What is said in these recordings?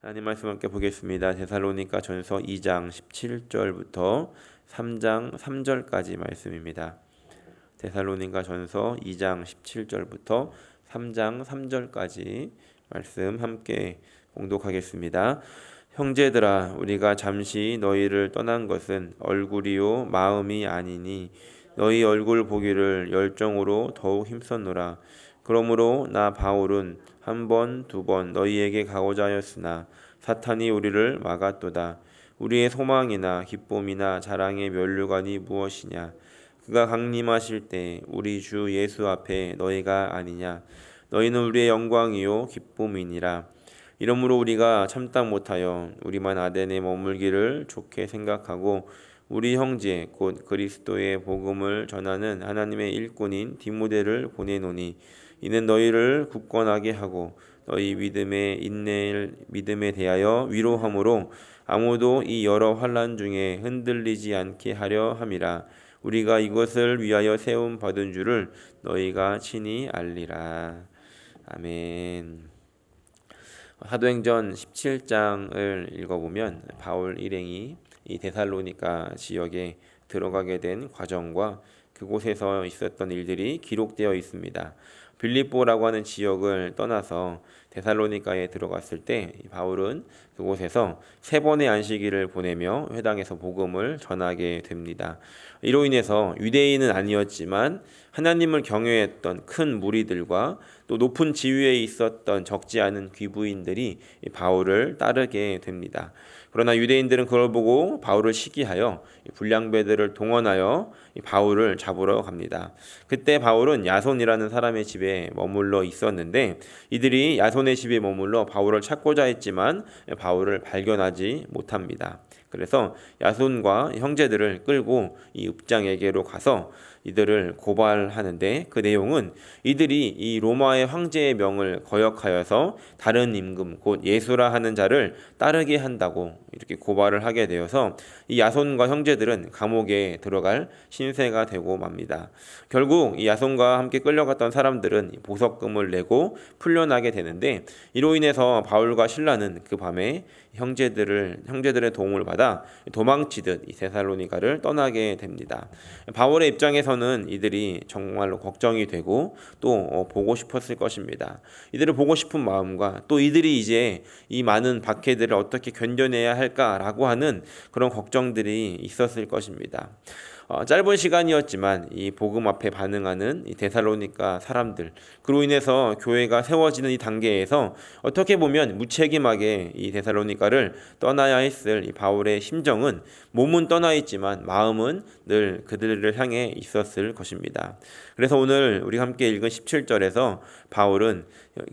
하나님 말씀 함께 보겠습니다. 데살로니가 전서 2장 17절부터 3장 3절까지 말씀입니다. 데살로니가 전서 2장 17절부터 3장 3절까지 말씀 함께 봉독하겠습니다. 형제들아, 우리가 잠시 너희를 떠난 것은 얼굴이요 마음이 아니니 너희 얼굴 보기를 열정으로 더욱 힘썼노라. 그러므로 나 바울은 한 번, 두 번 너희에게 가고자 하였으나 사탄이 우리를 막았도다. 우리의 소망이나 기쁨이나 자랑의 면류관이 무엇이냐? 그가 강림하실 때 우리 주 예수 앞에 너희가 아니냐? 너희는 우리의 영광이요 기쁨이니라. 이러므로 우리가 참다 못하여 우리만 아덴에 머물기를 좋게 생각하고 우리 형제 곧 그리스도의 복음을 전하는 하나님의 일꾼인 디모데를 보내노니 이는 너희를 굳건하게 하고 너희 믿음에 대하여 위로함으로 아무도 이 여러 환난 중에 흔들리지 않게 하려 함이라. 우리가 이것을 위하여 세움 받은 줄을 너희가 친히 알리라. 아멘. 사도행전 17장을 읽어보면 바울 일행이 이 데살로니가 지역에 들어가게 된 과정과 그곳에서 있었던 일들이 기록되어 있습니다. 빌립보라고 하는 지역을 떠나서 데살로니가에 들어갔을 때 바울은 그곳에서 3번의 안식일을 보내며 회당에서 복음을 전하게 됩니다. 이로 인해서 유대인은 아니었지만 하나님을 경외했던 큰 무리들과 또 높은 지위에 있었던 적지 않은 귀부인들이 바울을 따르게 됩니다. 그러나 유대인들은 그걸 보고 바울을 시기하여 불량배들을 동원하여 바울을 잡으러 갑니다. 그때 바울은 야손이라는 사람의 집에 머물러 있었는데 이들이 야손의 집에 머물러 바울을 찾고자 했지만 바울을 발견하지 못합니다. 그래서 야손과 형제들을 끌고 이 읍장에게로 가서 이들을 고발하는데 그 내용은 이들이 이 로마의 황제의 명을 거역하여서 다른 임금 곧 예수라 하는 자를 따르게 한다고 이렇게 고발을 하게 되어서 이 야손과 형제들은 감옥에 들어갈 신세가 되고 맙니다. 결국 이 야손과 함께 끌려갔던 사람들은 보석금을 내고 풀려나게 되는데 이로 인해서 바울과 실라는 그 밤에 형제들의 도움을 받아 도망치듯 이 데살로니가를 떠나게 됩니다. 바울의 입장에서는 이들이 정말로 걱정이 되고 또 보고 싶었을 것입니다. 이들을 보고 싶은 마음과 또 이들이 이제 이 많은 박해들을 어떻게 견뎌내야 할까라고 하는 그런 걱정들이 있었을 것입니다. 짧은 시간이었지만 이 복음 앞에 반응하는 이 데살로니가 사람들, 그로 인해서 교회가 세워지는 이 단계에서 어떻게 보면 무책임하게 이 데살로니가를 떠나야 했을 이 바울의 심정은 몸은 떠나 있지만 마음은 늘 그들을 향해 있었을 것입니다. 그래서 오늘 우리가 함께 읽은 17절에서 바울은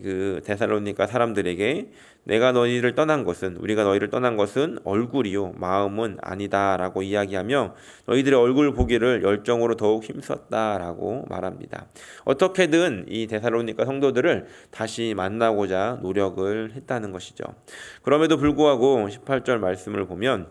그 데살로니가 사람들에게 우리가 너희를 떠난 것은 얼굴이요 마음은 아니다라고 이야기하며 너희들의 얼굴 보기를 열정으로 더욱 힘썼다라고 말합니다. 어떻게든 이 데살로니가 성도들을 다시 만나고자 노력을 했다는 것이죠. 그럼에도 불구하고 18절 말씀을 보면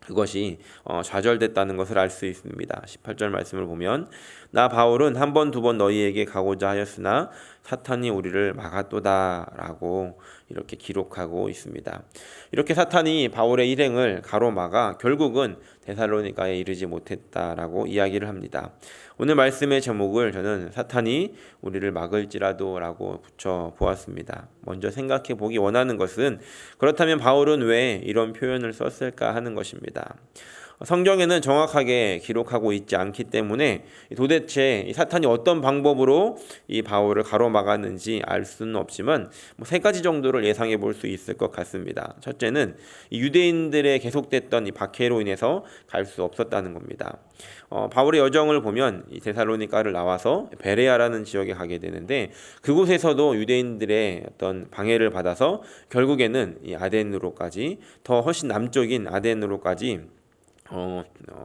그것이 좌절됐다는 것을 알 수 있습니다. 18절 말씀을 보면 나 바울은 한 번, 두 번 너희에게 가고자 하였으나 사탄이 우리를 막았도다라고 이렇게 기록하고 있습니다. 이렇게 사탄이 바울의 일행을 가로막아 결국은 데살로니가에 이르지 못했다라고 이야기를 합니다. 오늘 말씀의 제목을 저는 사탄이 우리를 막을지라도라고 붙여 보았습니다. 먼저 생각해 보기 원하는 것은 그렇다면 바울은 왜 이런 표현을 썼을까 하는 것입니다. 성경에는 정확하게 기록하고 있지 않기 때문에 도대체 이 사탄이 어떤 방법으로 이 바울을 가로막았는지 알 수는 없지만 3가지 정도를 예상해 볼 수 있을 것 같습니다. 첫째는 이 유대인들의 계속됐던 이 박해로 인해서 갈 수 없었다는 겁니다. 바울의 여정을 보면 이 데살로니가를 나와서 베레아라는 지역에 가게 되는데 그곳에서도 유대인들의 어떤 방해를 받아서 결국에는 이 아덴으로까지 더 훨씬 남쪽인 아덴으로까지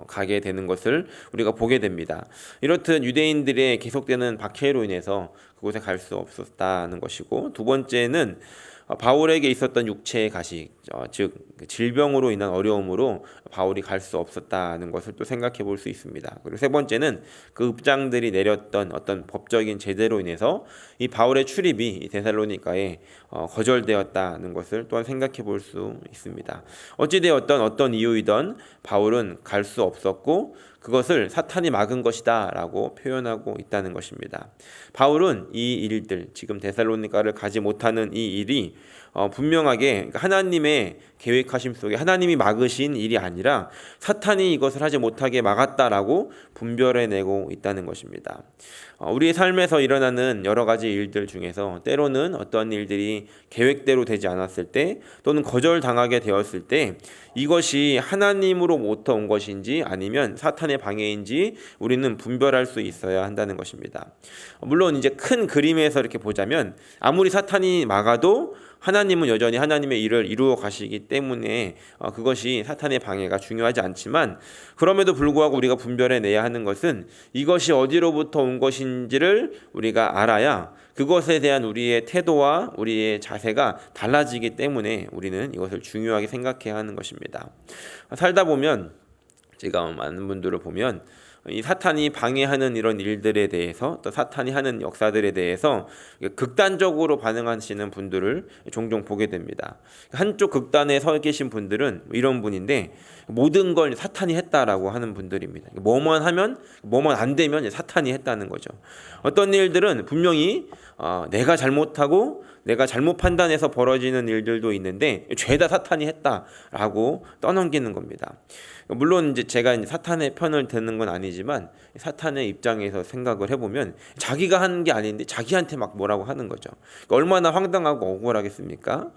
가게 되는 것을 우리가 보게 됩니다. 이렇듯 유대인들의 계속되는 박해로 인해서 그곳에 갈 수 없었다는 것이고, 두 번째는 바울에게 있었던 육체의 가식, 즉 질병으로 인한 어려움으로 바울이 갈 수 없었다는 것을 또 생각해 볼 수 있습니다. 그리고 세 번째는 그 읍장들이 내렸던 어떤 법적인 제재로 인해서 이 바울의 출입이 데살로니가에 거절되었다는 것을 또한 생각해 볼 수 있습니다. 어찌되었던 어떤 이유이든 바울은 갈 수 없었고 그것을 사탄이 막은 것이다 라고 표현하고 있다는 것입니다. 바울은 이 일들, 지금 데살로니가를 가지 못하는 이 일이 분명하게 하나님의 계획하심 속에 하나님이 막으신 일이 아니라 사탄이 이것을 하지 못하게 막았다라고 분별해내고 있다는 것입니다. 우리의 삶에서 일어나는 여러 가지 일들 중에서 때로는 어떤 일들이 계획대로 되지 않았을 때 또는 거절당하게 되었을 때 이것이 하나님으로부터 온 것인지 아니면 사탄의 방해인지 우리는 분별할 수 있어야 한다는 것입니다. 물론 이제 큰 그림에서 이렇게 보자면 아무리 사탄이 막아도 하나님은 여전히 하나님의 일을 이루어 가시기 때문에 그것이 사탄의 방해가 중요하지 않지만 그럼에도 불구하고 우리가 분별해내야 하는 것은 이것이 어디로부터 온 것인지를 우리가 알아야 그것에 대한 우리의 태도와 우리의 자세가 달라지기 때문에 우리는 이것을 중요하게 생각해야 하는 것입니다. 살다 보면 제가 많은 분들을 보면 이 사탄이 방해하는 이런 일들에 대해서 또 사탄이 하는 역사들에 대해서 극단적으로 반응하시는 분들을 종종 보게 됩니다. 한쪽 극단에 서 계신 분들은 이런 분인데 모든 걸 사탄이 했다라고 하는 분들입니다. 뭐만 하면 뭐만 안 되면 사탄이 했다는 거죠. 어떤 일들은 분명히 내가 잘못하고 내가 잘못 판단해서 벌어지는 일들도 있는데 죄다 사탄이 했다라고 떠넘기는 겁니다. 물론 이제 제가 이제 사탄의 편을 드는 건 아니지만 사탄의 입장에서 생각을 해보면 자기가 하는 게 아닌데 자기한테 막 뭐라고 하는 거죠. 얼마나 황당하고 억울하겠습니까?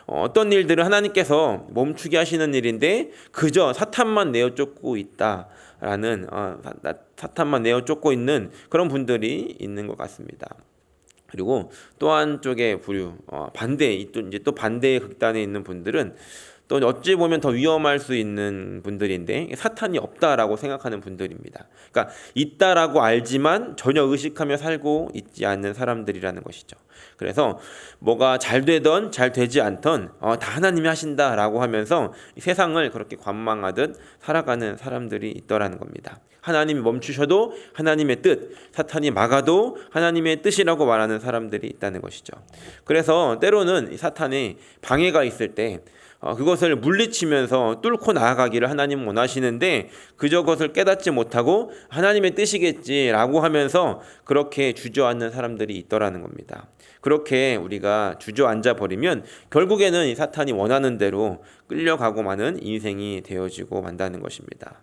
어떤 일들은 하나님께서 멈추게 하시는 일인데 그저 사탄만 내어 쫓고 있다라는 사탄만 내어 쫓고 있는 그런 분들이 있는 것 같습니다. 그리고 또 한쪽의 부류 반대 또 반대의 극단에 있는 분들은 또 어찌 보면 더 위험할 수 있는 분들인데 사탄이 없다라고 생각하는 분들입니다. 그러니까 있다라고 알지만 전혀 의식하며 살고 있지 않는 사람들이라는 것이죠. 그래서 뭐가 잘 되던 잘 되지 않던 다 하나님이 하신다라고 하면서 세상을 그렇게 관망하듯 살아가는 사람들이 있더라는 겁니다. 하나님이 멈추셔도 하나님의 뜻, 사탄이 막아도 하나님의 뜻이라고 말하는 사람들이 있다는 것이죠. 그래서 때로는 사탄의 방해가 있을 때 그것을 물리치면서 뚫고 나아가기를 하나님 원하시는데 그저 그것을 깨닫지 못하고 하나님의 뜻이겠지라고 하면서 그렇게 주저앉는 사람들이 있더라는 겁니다. 그렇게 우리가 주저앉아 버리면 결국에는 이 사탄이 원하는 대로 끌려가고 마는 인생이 되어지고 만다는 것입니다.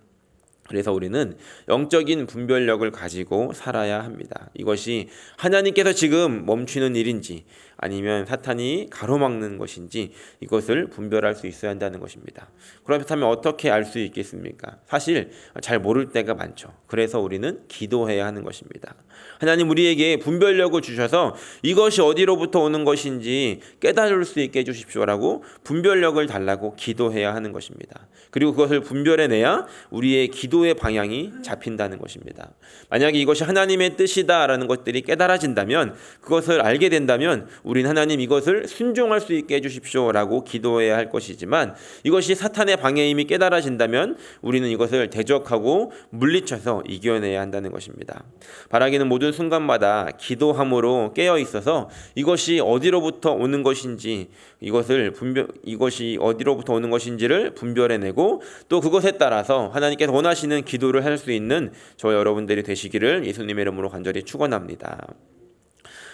그래서 우리는 영적인 분별력을 가지고 살아야 합니다. 이것이 하나님께서 지금 멈추는 일인지 아니면 사탄이 가로막는 것인지 이것을 분별할 수 있어야 한다는 것입니다. 그렇다면 어떻게 알 수 있겠습니까? 사실 잘 모를 때가 많죠. 그래서 우리는 기도해야 하는 것입니다. 하나님 우리에게 분별력을 주셔서 이것이 어디로부터 오는 것인지 깨달을 수 있게 해주십시오라고 분별력을 달라고 기도해야 하는 것입니다. 그리고 그것을 분별해내야 우리의 기도의 방향이 잡힌다는 것입니다. 만약에 이것이 하나님의 뜻이다라는 것들이 깨달아진다면 그것을 알게 된다면 우리는 하나님 이것을 순종할 수 있게 해주십시오라고 기도해야 할 것이지만 이것이 사탄의 방해임이 깨달아진다면 우리는 이것을 대적하고 물리쳐서 이겨내야 한다는 것입니다. 바라기는 모든 순간마다 기도함으로 깨어 있어서 이것이 어디로부터 오는 것인지 이것이 어디로부터 오는 것인지를 분별해내고 또 그것에 따라서 하나님께서 원하시는 기도를 할 수 있는 저 여러분들이 되시기를 예수님의 이름으로 간절히 축원합니다.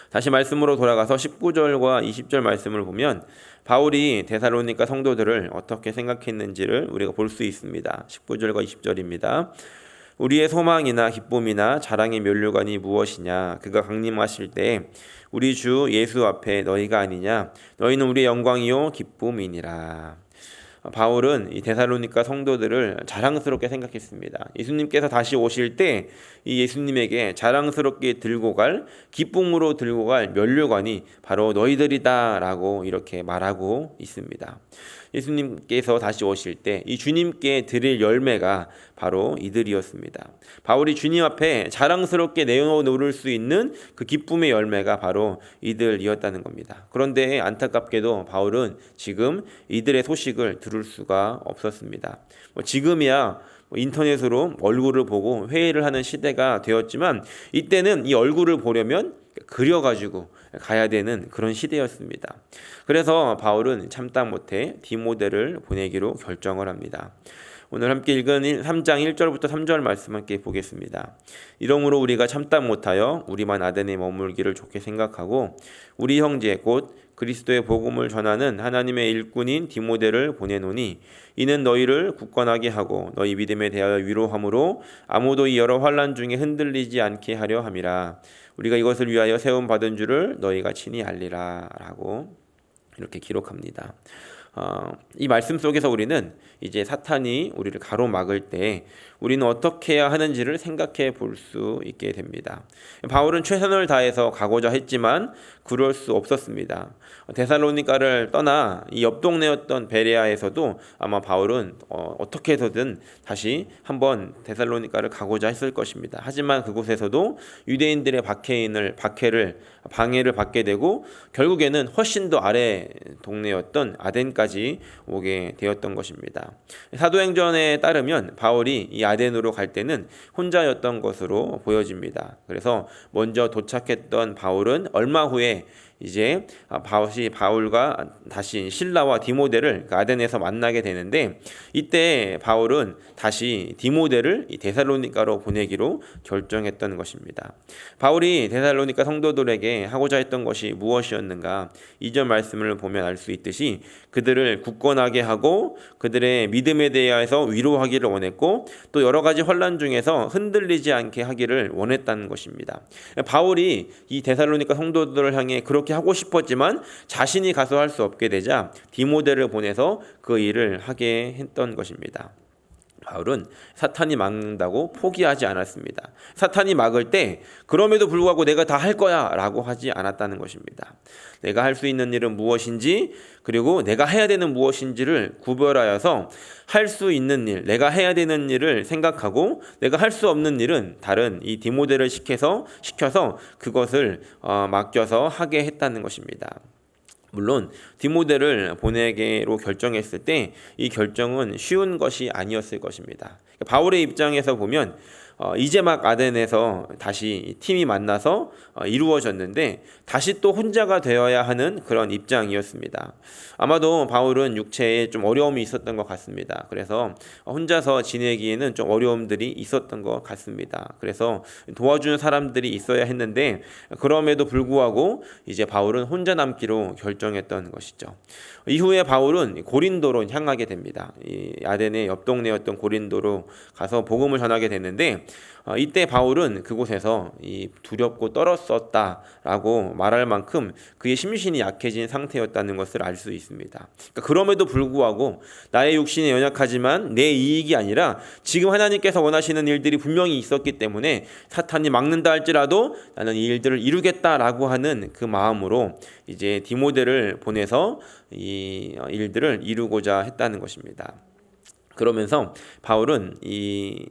다시 말씀으로 돌아가서 19절과 20절 말씀을 보면 바울이 데살로니가 성도들을 어떻게 생각했는지를 우리가 볼 수 있습니다. 19절과 20절입니다. 우리의 소망이나 기쁨이나 자랑의 면류관이 무엇이냐? 그가 강림하실 때 우리 주 예수 앞에 너희가 아니냐? 너희는 우리의 영광이요 기쁨이니라. 바울은 이 데살로니가 성도들을 자랑스럽게 생각했습니다. 예수님께서 다시 오실 때 이 예수님에게 자랑스럽게 들고 갈, 기쁨으로 들고 갈 면류관이 바로 너희들이다라고 이렇게 말하고 있습니다. 예수님께서 다시 오실 때 이 주님께 드릴 열매가 바로 이들이었습니다. 바울이 주님 앞에 자랑스럽게 내어놓을 수 있는 그 기쁨의 열매가 바로 이들이었다는 겁니다. 그런데 안타깝게도 바울은 지금 이들의 소식을 들을 수가 없었습니다. 지금이야 인터넷으로 얼굴을 보고 회의를 하는 시대가 되었지만 이때는 이 얼굴을 보려면 그려가지고 가야 되는 그런 시대였습니다. 그래서 바울은 참다 못해 디모데를 보내기로 결정을 합니다. 오늘 함께 읽은 3장 1절부터 3절 말씀 함께 보겠습니다. 이러므로 우리가 참다 못하여 우리만 아덴에 머물기를 좋게 생각하고 우리 형제 곧 그리스도의 복음을 전하는 하나님의 일꾼인 디모데를 보내노니 이는 너희를 굳건하게 하고 너희 믿음에 대하여 위로함으로 아무도 이 여러 환난 중에 흔들리지 않게 하려 함이라. 우리가 이것을 위하여 세움 받은 줄을 너희가 친히 알리라 라고 이렇게 기록합니다. 이 말씀 속에서 우리는 이제 사탄이 우리를 가로막을 때 우리는 어떻게 해야 하는지를 생각해 볼 수 있게 됩니다. 바울은 최선을 다해서 가고자 했지만 그럴 수 없었습니다. 데살로니가를 떠나 이 옆 동네였던 베레아에서도 아마 바울은 어떻게 해서든 다시 한번 데살로니가를 가고자 했을 것입니다. 하지만 그곳에서도 유대인들의 방해를 받게 되고 결국에는 훨씬 더 아래 동네였던 아덴까지 오게 되었던 것입니다. 사도행전에 따르면 바울이 이 아덴으로 갈 때는 혼자였던 것으로 보여집니다. 그래서 먼저 도착했던 바울은 얼마 후에 이제 바울과 다시 실라와 디모데를 아덴에서 만나게 되는데 이때 바울은 다시 디모데를 이 데살로니가로 보내기로 결정했던 것입니다. 바울이 데살로니가 성도들에게 하고자 했던 것이 무엇이었는가? 2절 말씀을 보면 알 수 있듯이 그들을 굳건하게 하고 그들의 믿음에 대해서 위로하기를 원했고 또 여러 가지 환난 중에서 흔들리지 않게 하기를 원했다는 것입니다. 바울이 이 데살로니가 성도들을 향해 그렇게 하고 싶었지만 자신이 가서 할 수 없게 되자 디모데를 보내서 그 일을 하게 했던 것입니다. 바울은 사탄이 막는다고 포기하지 않았습니다. 사탄이 막을 때 그럼에도 불구하고 내가 다 할 거야 라고 하지 않았다는 것입니다. 내가 할 수 있는 일은 무엇인지 그리고 내가 해야 되는 무엇인지를 구별하여서 할 수 있는 일, 내가 해야 되는 일을 생각하고 내가 할 수 없는 일은 다른 이 디모데를 시켜서 그것을 맡겨서 하게 했다는 것입니다. 물론 디모데를 보내기로 결정했을 때 이 결정은 쉬운 것이 아니었을 것입니다. 바울의 입장에서 보면 이제 막 아덴에서 다시 팀이 만나서 이루어졌는데 다시 또 혼자가 되어야 하는 그런 입장이었습니다. 아마도 바울은 육체에 좀 어려움이 있었던 것 같습니다. 그래서 혼자서 지내기에는 좀 어려움들이 있었던 것 같습니다. 그래서 도와주는 사람들이 있어야 했는데 그럼에도 불구하고 이제 바울은 혼자 남기로 결정했던 것이죠. 이후에 바울은 고린도로 향하게 됩니다. 이 아덴의 옆 동네였던 고린도로 가서 복음을 전하게 됐는데 이때 바울은 그곳에서 이 두렵고 떨었었다라고 말할 만큼 그의 심신이 약해진 상태였다는 것을 알 수 있습니다. 그러니까 그럼에도 불구하고 나의 육신이 연약하지만 내 이익이 아니라 지금 하나님께서 원하시는 일들이 분명히 있었기 때문에 사탄이 막는다 할지라도 나는 이 일들을 이루겠다라고 하는 그 마음으로 이제 디모데를 보내서 이 일들을 이루고자 했다는 것입니다. 그러면서 바울은 이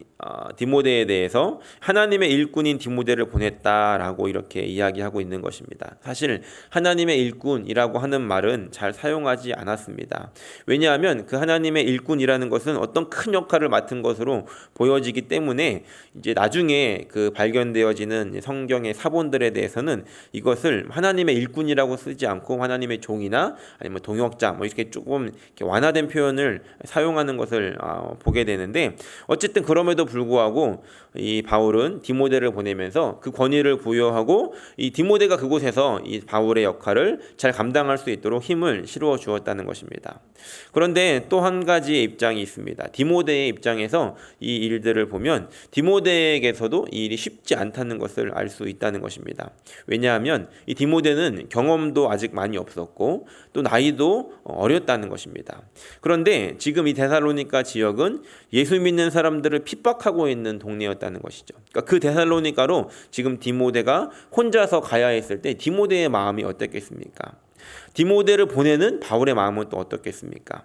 디모데에 대해서 하나님의 일꾼인 디모데를 보냈다라고 이렇게 이야기하고 있는 것입니다. 사실 하나님의 일꾼이라고 하는 말은 잘 사용하지 않았습니다. 왜냐하면 그 하나님의 일꾼이라는 것은 어떤 큰 역할을 맡은 것으로 보여지기 때문에 이제 나중에 그 발견되어지는 성경의 사본들에 대해서는 이것을 하나님의 일꾼이라고 쓰지 않고 하나님의 종이나 아니면 동역자 이렇게 조금 이렇게 완화된 표현을 사용하는 것을 것을 보게 되는데, 어쨌든 그럼에도 불구하고 이 바울은 디모데를 보내면서 그 권위를 부여하고 이 디모데가 그곳에서 이 바울의 역할을 잘 감당할 수 있도록 힘을 실어 주었다는 것입니다. 그런데 또 한 가지의 입장이 있습니다. 디모데의 입장에서 이 일들을 보면 디모데에게서도 이 일이 쉽지 않다는 것을 알 수 있다는 것입니다. 왜냐하면 이 디모데는 경험도 아직 많이 없었고 또 나이도 어렸다는 것입니다. 그런데 지금 이 데살로니가 지역은 예수 믿는 사람들을 핍박하고 있는 동네였다는 것이죠. 그러니까 그 데살로니가로 지금 디모데가 혼자서 가야 했을 때 디모데의 마음이 어떻겠습니까? 디모데를 보내는 바울의 마음은 또 어떻겠습니까?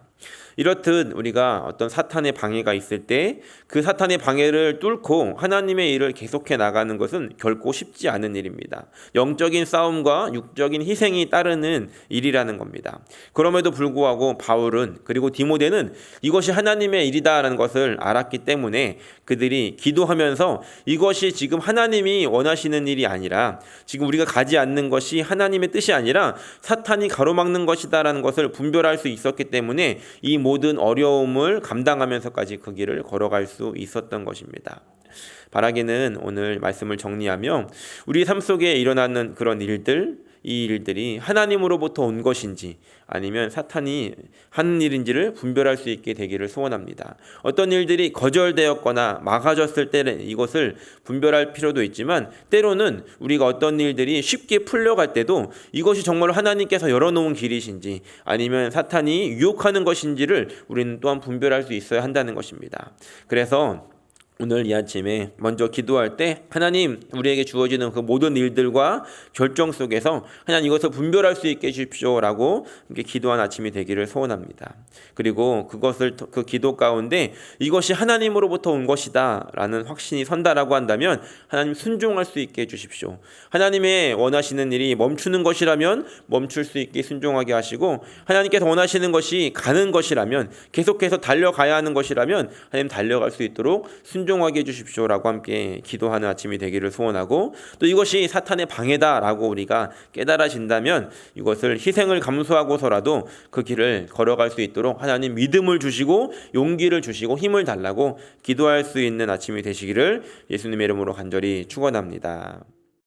이렇듯 우리가 어떤 사탄의 방해가 있을 때 그 사탄의 방해를 뚫고 하나님의 일을 계속해 나가는 것은 결코 쉽지 않은 일입니다. 영적인 싸움과 육적인 희생이 따르는 일이라는 겁니다. 그럼에도 불구하고 바울은, 그리고 디모데는 이것이 하나님의 일이다라는 것을 알았기 때문에 그들이 기도하면서 이것이 지금 하나님이 원하시는 일이 아니라, 지금 우리가 가지 않는 것이 하나님의 뜻이 아니라 사탄이 가로막는 것이다라는 것을 분별할 수 있었기 때문에 이 모든 어려움을 감당하면서까지 그 길을 걸어갈 수 있었던 것입니다. 바라기는 오늘 말씀을 정리하며 우리 삶 속에 일어나는 그런 일들, 이 일들이 하나님으로부터 온 것인지 아니면 사탄이 하는 일인지를 분별할 수 있게 되기를 소원합니다. 어떤 일들이 거절되었거나 막아졌을 때는 이것을 분별할 필요도 있지만, 때로는 우리가 어떤 일들이 쉽게 풀려갈 때도 이것이 정말 하나님께서 열어놓은 길이신지 아니면 사탄이 유혹하는 것인지를 우리는 또한 분별할 수 있어야 한다는 것입니다. 그래서 오늘 이 아침에 먼저 기도할 때 하나님, 우리에게 주어지는 그 모든 일들과 결정 속에서 하나님 이것을 분별할 수 있게 해주십시오라고 이렇게 기도한 아침이 되기를 소원합니다. 그리고 그 기도 가운데 이것이 하나님으로부터 온 것이다 라는 확신이 선다라고 한다면 하나님 순종할 수 있게 해주십시오. 하나님의 원하시는 일이 멈추는 것이라면 멈출 수 있게 순종하게 하시고, 하나님께서 원하시는 것이 가는 것이라면, 계속해서 달려가야 하는 것이라면 하나님 달려갈 수 있도록 순종하게 해주십시오라고 함께 기도하는 아침이 되기를 소원하고, 또 이것이 사탄의 방해다라고 우리가 깨달아진다면 이것을 희생을 감수하고서라도 그 길을 걸어갈 수 있도록 하나님 믿음을 주시고 용기를 주시고 힘을 달라고 기도할 수 있는 아침이 되시기를 예수님의 이름으로 간절히 축원합니다.